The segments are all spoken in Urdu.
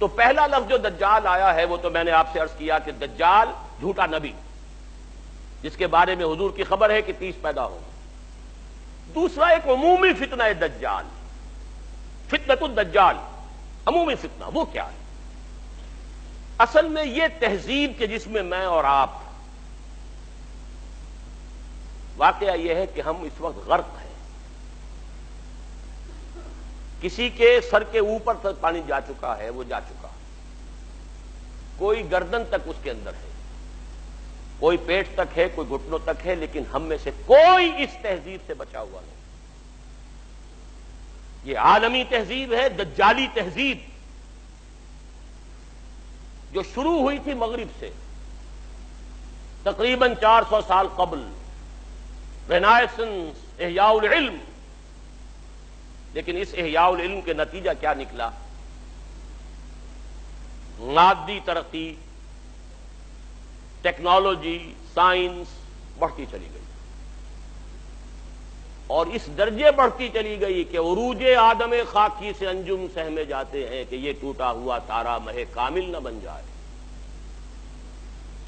تو پہلا لفظ جو دجال آیا ہے وہ تو میں نے آپ سے عرض کیا کہ دجال جھوٹا نبی، جس کے بارے میں حضور کی خبر ہے کہ 30 پیدا ہوگا۔ دوسرا ایک عمومی فتنہ ہے دجال، فتنۃ الدجال، عمومی فتنہ۔ وہ کیا ہے؟ اصل میں یہ تہذیب کے جس میں میں اور آپ، واقعہ یہ ہے کہ ہم اس وقت غرق ہیں۔ کسی کے سر کے اوپر تک پانی جا چکا ہے، وہ جا چکا، کوئی گردن تک اس کے اندر ہے، کوئی پیٹ تک ہے، کوئی گھٹنوں تک ہے، لیکن ہم میں سے کوئی اس تہذیب سے بچا ہوا نہیں۔ یہ عالمی تہذیب ہے، دجالی تہذیب، جو شروع ہوئی تھی مغرب سے تقریباً 400 سال قبل، رینائسنس، احیاء العلم۔ لیکن اس احیاء العلم کے نتیجہ کیا نکلا؟ مادی ترقی، ٹیکنالوجی، سائنس بڑھتی چلی گئی، اور اس درجے بڑھتی چلی گئی کہ عروج آدم خاکی سے انجم سہمے جاتے ہیں کہ یہ ٹوٹا ہوا تارا مہ کامل نہ بن جائے۔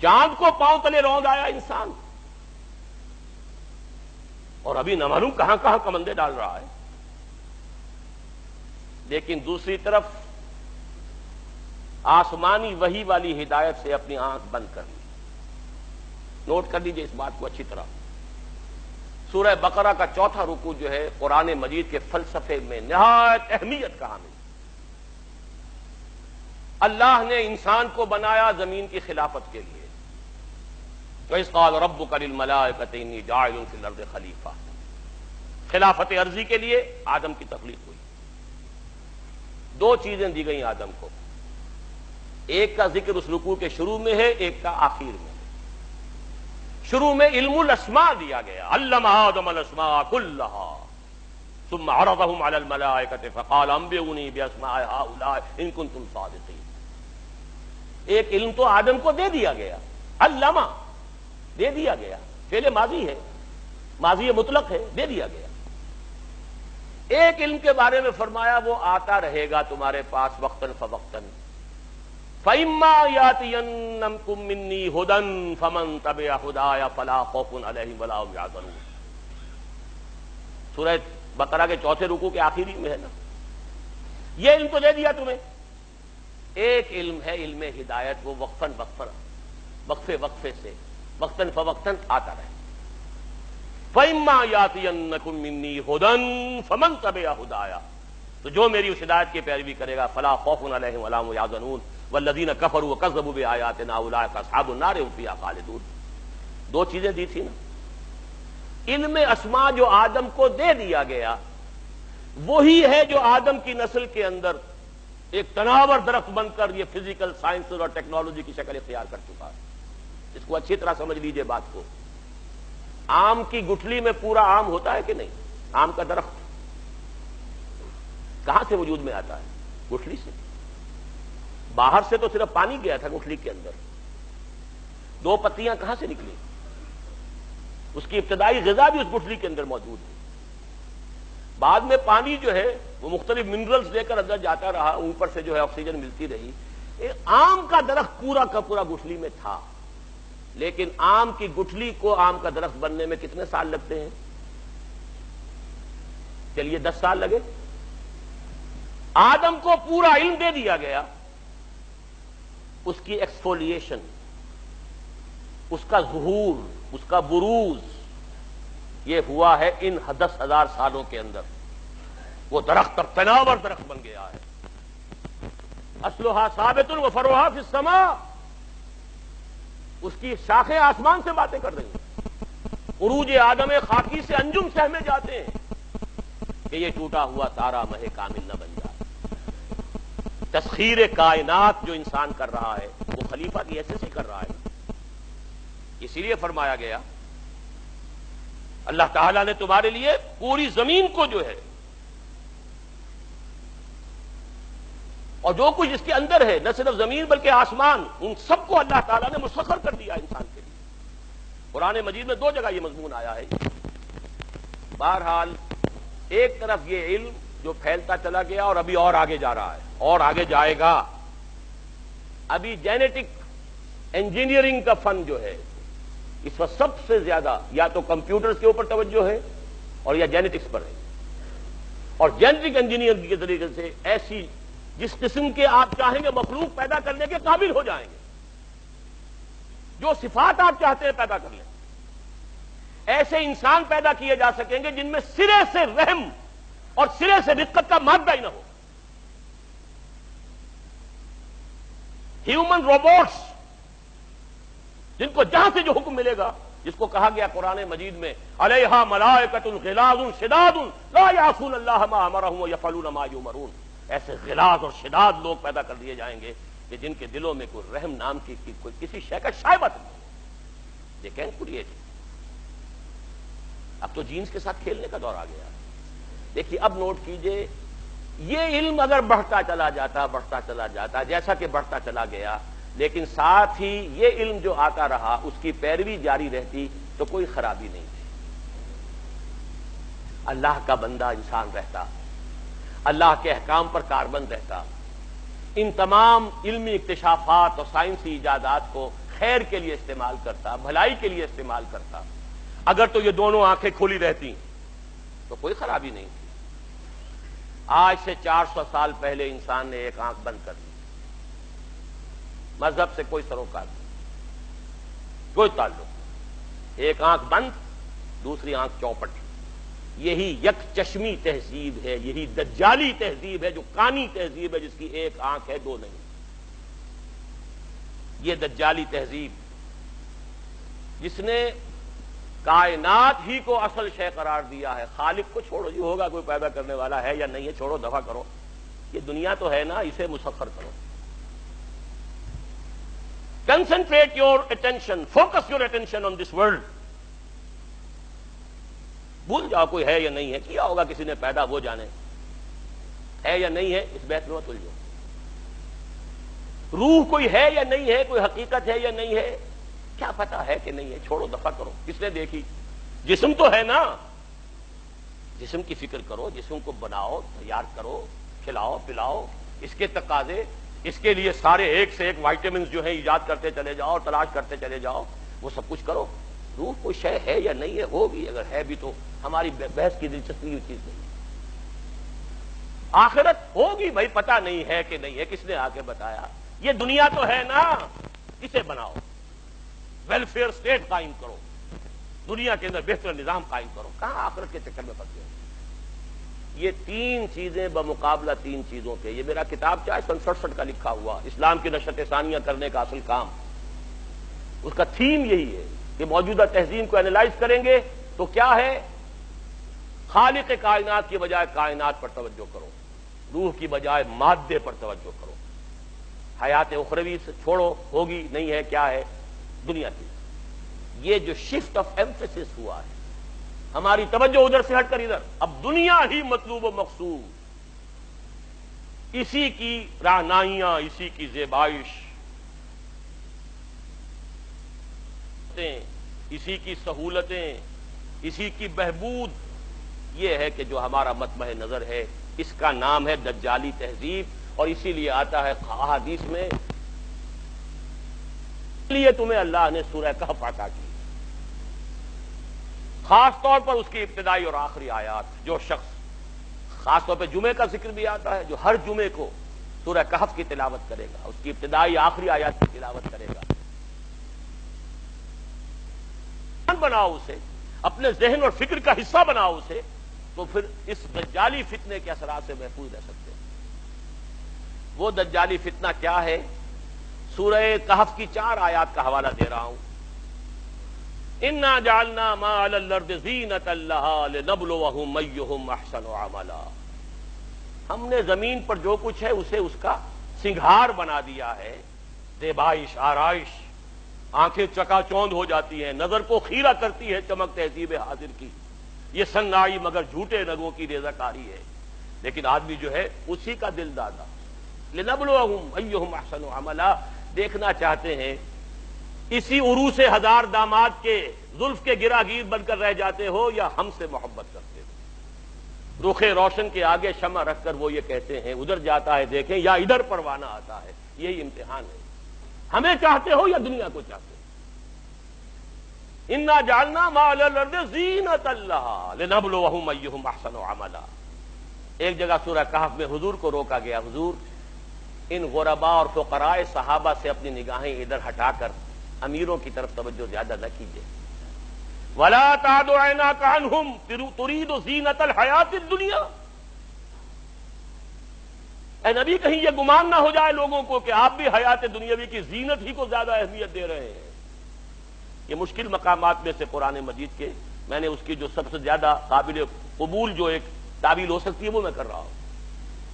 چاند کو پاؤں تلے روند آیا انسان، اور ابھی نہ معلوم کہاں کہاں کمندے ڈال رہا ہے۔ لیکن دوسری طرف آسمانی وحی والی ہدایت سے اپنی آنکھ بند کر لی۔ نوٹ کر لیجئے اس بات کو اچھی طرح۔ سورہ بقرہ کا 4تھا رکوع جو ہے قرآن مجید کے فلسفے میں نہایت اہمیت کا حامل۔ اللہ نے انسان کو بنایا زمین کی خلافت کے لیے۔ وَإِذْ قَالَ رَبُّكَ لِلْمَلَائِكَةِ إِنِّي جَاعِلٌ فِي الْأَرْضِ خَلِيفَةً، خلافت عرضی کے لیے آدم کی تخلیق ہوئی۔ دو چیزیں دی گئیں آدم کو، ایک کا ذکر اس رکوع کے شروع میں ہے، ایک کا آخر میں ہے۔ شروع میں علم الاسماء دیا گیا، علم آدم الاسماء كلها ثم عرضهم على الملائكة فقال انبئوني باسماء هؤلاء ان كنتم صادقين۔ ایک علم تو آدم کو دے دیا گیا، علامہ دے دیا گیا، فعل ماضی ہے، ماضی مطلق ہے، دے دیا گیا۔ ایک علم کے بارے میں فرمایا وہ آتا رہے گا تمہارے پاس وقتاً فوقتاً، فَإِمَّا يَأْتِيَنَّكُم مِّنِّي هُدًى فَمَن تَبِعَ هُدَايَ فَلَا خَوْفٌ عَلَيْهِمْ وَلَا هُمْ يَحْزَنُونَ۔ سورہ بقرہ کے 4تھے رکوع کے آخری میں ہے نا، یہ علم تو دے دیا تمہیں۔ ایک علم ہے علم ہدایت، وہ وقفاً وقفے سے وقتاً فوقتاً آتا رہے۔ فَإِمَّا يَأْتِيَنَّكُم مِّنِّي هُدًى فَمَن تَبِعَ هُدَايَ، تو جو میری اس ہدایت کی پیروی کرے گا فَلَا خَوْفٌ عَلَيْهِمْ وَلَا هُمْ يَحْزَنُونَ وَالَّذِينَ كَفَرُوا وَكَذَّبُوا بِآيَاتِنَا أُولَٰئِكَ أَصْحَابُ النَّارِ هُمْ فِيهَا خَالِدُونَ۔ دو چیزیں دی تھی نا، علم اسماء جو آدم کو دے دیا گیا، وہی ہے جو آدم کی نسل کے اندر ایک تناور درخت بن کر یہ فزیکل سائنس اور ٹیکنالوجی کی شکل اختیار کر چکا ہے۔ اس کو اچھی طرح سمجھ لیجئے بات کو۔ آم کی گٹھلی میں پورا آم ہوتا ہے کہ نہیں؟ آم کا درخت کہاں سے وجود میں آتا ہے؟ گٹھلی سے۔ باہر سے تو صرف پانی گیا تھا گٹھلی کے اندر، دو پتیاں کہاں سے نکلی؟ اس کی ابتدائی غذا بھی اس گٹھلی کے اندر موجود ہے۔ بعد میں پانی جو ہے وہ مختلف منرلز لے کر اندر جاتا رہا، اوپر سے جو ہے آکسیجن ملتی رہی۔ آم کا درخت پورا کا پورا گٹھلی میں تھا، لیکن آم کی گٹھلی کو آم کا درخت بننے میں کتنے سال لگتے ہیں؟ چلیے 10 سال لگے۔ آدم کو پورا علم دے دیا گیا، اس کی ایکسفولیشن، اس کا ظہور، اس کا بروز یہ ہوا ہے ان 10,000 سالوں کے اندر۔ وہ درخت اب تناور درخت بن گیا ہے، اصلها ثابت وفرعها فی السماء، اس کی شاخیں آسمان سے باتیں کر رہی ہیں۔ عروج آدم خاکی سے انجم سہمے جاتے ہیں کہ یہ ٹوٹا ہوا تارا مہ کامل نہ بن جائے۔ تسخیر کائنات جو انسان کر رہا ہے وہ خلیفہ کی حیثیت سے کر رہا ہے۔ اسی لیے فرمایا گیا اللہ تعالیٰ نے تمہارے لیے پوری زمین کو جو ہے اور جو کچھ اس کے اندر ہے، نہ صرف زمین بلکہ آسمان، ان سب کو اللہ تعالیٰ نے مسخر کر دیا انسان کے لیے۔ قرآن مجید میں 2 جگہ یہ مضمون آیا ہے۔ بہرحال ایک طرف یہ علم جو پھیلتا چلا گیا اور ابھی اور آگے جا رہا ہے اور آگے جائے گا، ابھی جینیٹک انجینئرنگ کا فن جو ہے اس وقت سب سے زیادہ یا تو کمپیوٹرز کے اوپر توجہ ہے اور یا جینیٹکس پر ہے. اور جینیٹک انجینئرنگ کے طریقے سے ایسی جس قسم کے آپ چاہیں گے مخلوق پیدا کرنے کے قابل ہو جائیں گے, جو صفات آپ چاہتے ہیں پیدا کر لیں. ایسے انسان پیدا کیے جا سکیں گے جن میں سرے سے رحم اور سرے سے رقت کا مادہ ہی نہ ہو. ہیومن روبوٹس جن کو جہاں سے جو حکم ملے گا, جس کو کہا گیا قرآن مجید میں علیہا ملائکۃ غلاظ شداد لا یعصون اللہ ما امرہم ویفعلون ما یؤمرون, ایسے غلاظ اور شداد لوگ پیدا کر دیے جائیں گے کہ جن کے دلوں میں کوئی رحم نام کی کوئی کسی شے کا شائبہ نہیں. They can create. اب تو جینز کے ساتھ کھیلنے کا دور آ گیا. دیکھیے اب نوٹ کیجئے, یہ علم اگر بڑھتا چلا جاتا جیسا کہ بڑھتا چلا گیا, لیکن ساتھ ہی یہ علم جو آتا رہا اس کی پیروی جاری رہتی تو کوئی خرابی نہیں تھی. اللہ کا بندہ انسان رہتا, اللہ کے احکام پر کاربند رہتا, ان تمام علمی اکتشافات اور سائنسی ایجادات کو خیر کے لیے استعمال کرتا, بھلائی کے لیے استعمال کرتا. اگر تو یہ دونوں آنکھیں کھلی رہتی تو کوئی خرابی نہیں تھی. آج سے 400 سال پہلے انسان نے ایک آنکھ بند کر دی. مذہب سے کوئی سروکار نہیں, کوئی تعلق. ایک آنکھ بند, دوسری آنکھ چوپٹ. یہی یک چشمی تہذیب ہے, یہی دجالی تہذیب ہے, جو کانی تہذیب ہے جس کی ایک آنکھ ہے دو نہیں. یہ دجالی تہذیب جس نے کائنات ہی کو اصل شے قرار دیا ہے. خالق کو چھوڑو, یہ ہوگا کوئی پیدا کرنے والا ہے یا نہیں ہے, چھوڑو, دفع کرو. یہ دنیا تو ہے نا, اسے مسخر کرو. Concentrate your attention, focus your attention on this world. بھول جاؤ کوئی ہے یا نہیں ہے, کیا ہوگا کسی نے پیدا, وہ جانے. ہے یا نہیں ہے اس بحث میں مت الجھو. روح کوئی ہے یا نہیں ہے, کوئی حقیقت ہے یا نہیں ہے, کیا پتا ہے کہ نہیں ہے, چھوڑو, دفع کرو. کس نے دیکھی؟ جسم تو ہے نا, جسم کی فکر کرو, جسم کو بناؤ, تیار کرو, کھلاؤ پلاؤ, اس کے تقاضے, اس کے لیے سارے ایک سے ایک وائٹامنز جو ہیں ایجاد کرتے چلے جاؤ, تلاش کرتے چلے جاؤ, وہ سب کچھ کرو. روح کوئی شے ہے یا نہیں ہے, ہوگی, اگر ہے بھی تو ہماری بحث کی دلچسپی چیز نہیں. آخرت ہوگی بھائی, پتہ نہیں ہے کہ نہیں ہے, کس نے آ کے بتایا. یہ دنیا تو ہے نا, اسے بناؤ, ویلفیئر اسٹیٹ قائم کرو, دنیا کے اندر بہتر نظام قائم کرو. کہاں آخرت کے چکر میں پھنس گئے. یہ تین چیزیں بمقابلہ تین چیزوں کے. یہ میرا کتاب چاہے 67 کا لکھا ہوا, اسلام کی نشت ثانیہ کرنے کا اصل کام, اس کا تھیم یہی ہے کہ موجودہ تہذیب کو اینالائز کریں گے تو کیا ہے, خالق کائنات کی بجائے کائنات پر توجہ کرو, روح کی بجائے مادے پر توجہ کرو. حیات اخروی سے چھوڑو, ہوگی نہیں ہے, کیا ہے, دنیا کی. یہ جو شفٹ آف ایمفیسس ہوا ہے, ہماری توجہ ادھر سے ہٹ کر ادھر, اب دنیا ہی مطلوب و مقصود, اسی کی رہنائیاں, اسی کی زیبائش, اسی کی سہولتیں, اسی کی بہبود, یہ ہے کہ جو ہمارا مطمع نظر ہے. اس کا نام ہے دجالی تہذیب, اور اسی لیے آتا ہے احادیث میں, اس لیے تمہیں اللہ نے سورہ کہف عطا کی, خاص طور پر اس کی ابتدائی اور آخری آیات. جو شخص, خاص طور پہ جمعے کا ذکر بھی آتا ہے, جو ہر جمعے کو سورہ کہف کی تلاوت کرے گا, اس کی ابتدائی آخری آیات کی تلاوت کرے گا, بناؤ اسے, اپنے ذہن اور فکر کا حصہ بناؤ اسے, تو پھر اس دجالی فتنے کے اثرات سے محفوظ رہ سکتے ہیں. وہ دجالی فتنہ کیا ہے؟ سورہ کہف کی 4 آیات کا حوالہ دے رہا ہوں. انا جعلنا ما علی الارض زینۃ لها لنبلوہم ایہم احسن عملا. ہم نے زمین پر جو کچھ ہے اسے اس کا سنگھار بنا دیا ہے, زیبائش, آرائش, آنکھیں چکا چوند ہو جاتی ہیں, نظر کو خیرہ کرتی ہے چمک تہذیب حاضر کی. یہ صناعی مگر جھوٹے رنگوں کی ریزہ کاری ہے, لیکن آدمی جو ہے اسی کا دل دادا. لنبلوہم ایہم احسن عملا, دیکھنا چاہتے ہیں اسی عروس ہزار داماد کے زلف کے گراگیر بن کر رہ جاتے ہو یا ہم سے محبت کرتے ہو. رخ روشن کے آگے شمع رکھ کر وہ یہ کہتے ہیں ادھر جاتا ہے دیکھیں, یا ادھر پروانہ آتا ہے. یہی امتحان ہے. ہمیں چاہتے ہو یا دنیا کو چاہتے ہو؟ انا جعلنا ما علی الارض زینۃ لہا لنبلوہم ایہم احسن عملا۔ ایک جگہ سورہ کہف میں حضور کو روکا گیا، حضور ان غرباء اور فقراء صحابہ سے اپنی نگاہیں ادھر ہٹا کر امیروں کی طرف توجہ زیادہ نہ کیجیے۔ ولا تعد عیناک عنہم ترید زینۃ الحیاۃ الدنیا۔ اے نبی کہیں یہ گمان نہ ہو جائے لوگوں کو کہ آپ بھی حیات دنیاوی کی زینت ہی کو زیادہ اہمیت دے رہے ہیں۔ یہ مشکل مقامات میں سے قرآن مجید کے میں نے اس کی جو سب سے زیادہ قابل قبول جو ایک تعبیر ہو سکتی ہے وہ میں کر رہا ہوں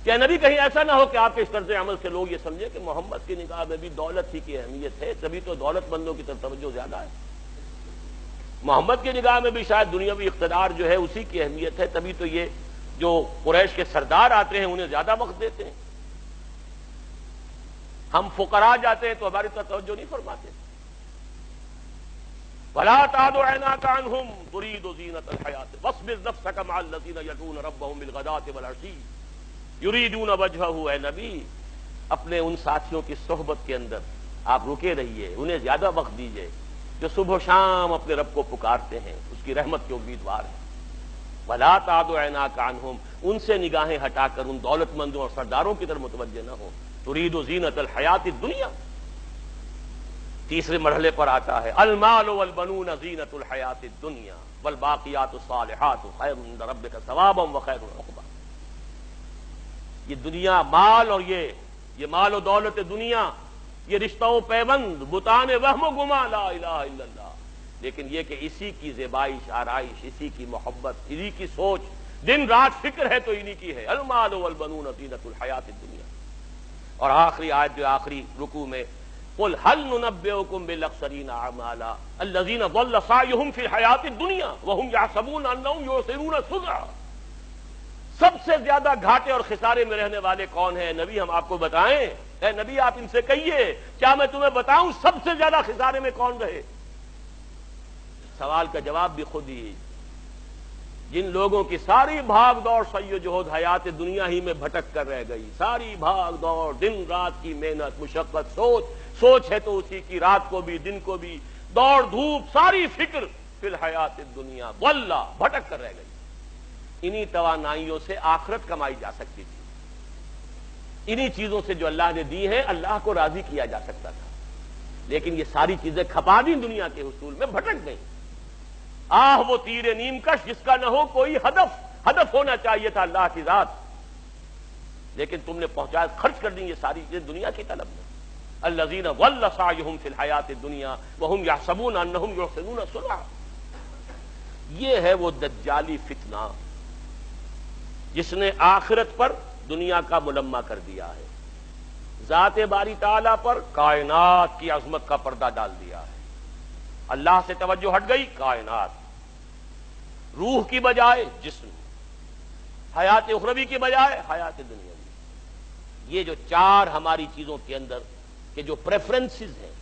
کہ نبی کہیں ایسا نہ ہو کہ آپ کے اس طرز عمل سے لوگ یہ سمجھے کہ محمد کی نگاہ میں بھی دولت ہی کی اہمیت ہے، تبھی تو دولت مندوں کی طرف توجہ زیادہ ہے۔ محمد کی نگاہ میں بھی شاید دنیاوی اقتدار جو ہے اسی کی اہمیت ہے، تبھی تو یہ جو قریش کے سردار آتے ہیں انہیں زیادہ وقت دیتے ہیں۔ ہم فقراء جاتے ہیں تو ہماری طرف توجہ نہیں فرماتے۔ ولا تعد عیناک عنہم ترید زینۃ الحیاۃ واصبر نفسک مع الذین یدعون ربهم بالغداۃ والعشی یریدون وجہہ۔ اے نبی اپنے ان ساتھیوں کی صحبت کے اندر آپ رکے رہیے، انہیں زیادہ وقت دیجیے جو صبح و شام اپنے رب کو پکارتے ہیں، اس کی رحمت کے امیدوار ہیں۔ ولا تعد عیناک عنہم، ان سے نگاہیں ہٹا کر ان دولت مندوں اور سرداروں کی طرف متوجہ نہ ہو۔ ترید زینۃ الحیاۃ الدنیا۔ تیسرے مرحلے پر آتا ہے المال والبنون زینۃ الحیاۃ الدنیا والباقیات الصالحات خیر عند ربک ثوابا وخیر عقبا۔ یہ دنیا مال اور یہ مال و دولت دنیا، یہ رشتہ و پیوند، بتان وہم و گما، لا الہ الا اللہ، لیکن یہ کہ اسی کی زیبائش آرائش، اسی کی محبت، اسی کی سوچ، دن رات فکر ہے تو انہی کی ہے۔ المال والبنون زینۃ الحیاۃ الدنیا۔ اور آخری آیت جو آخری رکوع میں قل هل ننبئکم بالاخسرین اعمالا الذین ضل سعیہم فی الحیاۃ الدنیا وهم یحسبون انہم یحسنون صنعا۔ سب سے زیادہ گھاٹے اور خسارے میں رہنے والے کون ہیں؟ نبی ہم آپ کو بتائیں؟ اے نبی آپ ان سے کہیے کیا میں تمہیں بتاؤں سب سے زیادہ خسارے میں کون رہے؟ سوال کا جواب بھی خود ہی، جن لوگوں کی ساری بھاگ دوڑ سعی و جہد حیات دنیا ہی میں بھٹک کر رہ گئی، ساری بھاگ دوڑ، دن رات کی محنت، مشقت، سوچ ہے تو اسی کی، رات کو بھی دن کو بھی، دوڑ دھوپ، ساری فکر فی الحیات الدنیا، واللہ بھٹک کر رہ گئی۔ انہی توانائیوں سے آخرت کمائی جا سکتی تھی، انہی چیزوں سے جو اللہ نے دی ہیں اللہ کو راضی کیا جا سکتا تھا، لیکن یہ ساری چیزیں کھپا دی دنیا کے حصول میں، بھٹک گئیں۔ آہ وہ تیر نیم کش جس کا نہ ہو کوئی ہدف ہونا چاہیے تھا اللہ کی ذات، لیکن تم نے پہنچا خرچ کر دی یہ ساری چیزیں دنیا کی طلب میں۔ الذین ضل سعیہم فی الحیاۃ الدنیا وہم یحسبون انہم یحسنون صنعا۔ یہ ہے وہ دجالی فتنہ جس نے آخرت پر دنیا کا ملمہ کر دیا ہے، ذات باری تعالیٰ پر کائنات کی عظمت کا پردہ ڈال دیا ہے۔ اللہ سے توجہ ہٹ گئی، کائنات، روح کی بجائے جسم، حیات اخروی کی بجائے حیات دنیاوی۔ یہ جو چار ہماری چیزوں کے اندر کہ جو پریفرنسز ہیں،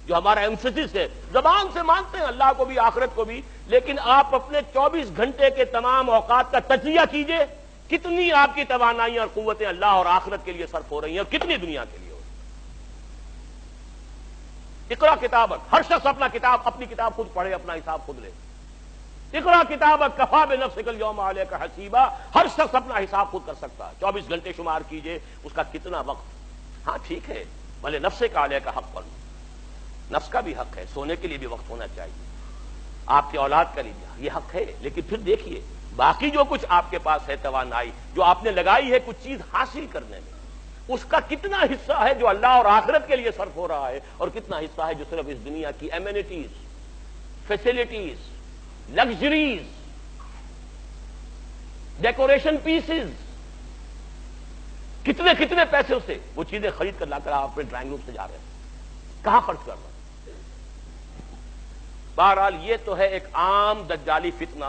جو ہمارا ایمفیسس ہے، زبان سے مانتے ہیں اللہ کو بھی آخرت کو بھی، لیکن آپ اپنے 24 گھنٹے کے تمام اوقات کا تجزیہ کیجئے، کتنی آپ کی توانائیاں اور قوتیں اللہ اور آخرت کے لیے صرف ہو رہی ہیں اور کتنی دنیا کے لیے ہو رہی ہیں۔ اقرا کتابک، ہر شخص اپنی کتاب خود پڑھے، اپنا حساب خود لے۔ اقرا کتابک کفا بنفسک الیوم علیک حسیبا، ہر شخص اپنا حساب خود کر سکتا ہے۔ 24 گھنٹے شمار کیجئے اس کا کتنا وقت۔ ہاں ٹھیک ہے، بھلے نفس کا علیہ کا حق پر، نفس کا بھی حق ہے، سونے کے لیے بھی وقت ہونا چاہیے، آپ کی اولاد کا لیے یہ حق ہے، لیکن پھر دیکھیے باقی جو کچھ آپ کے پاس ہے توانائی جو آپ نے لگائی ہے کچھ چیز حاصل کرنے میں، اس کا کتنا حصہ ہے جو اللہ اور آخرت کے لیے صرف ہو رہا ہے اور کتنا حصہ ہے جو صرف اس دنیا کی amenities, facilities, luxuries, decoration pieces, کتنے پیسوں سے وہ چیزیں خرید کر لا کر آپ اپنے ڈرائنگ روم سے جا رہے ہیں، کہاں خرچ کر رہے ہیں؟ بہرحال یہ تو ہے ایک عام دجالی فتنہ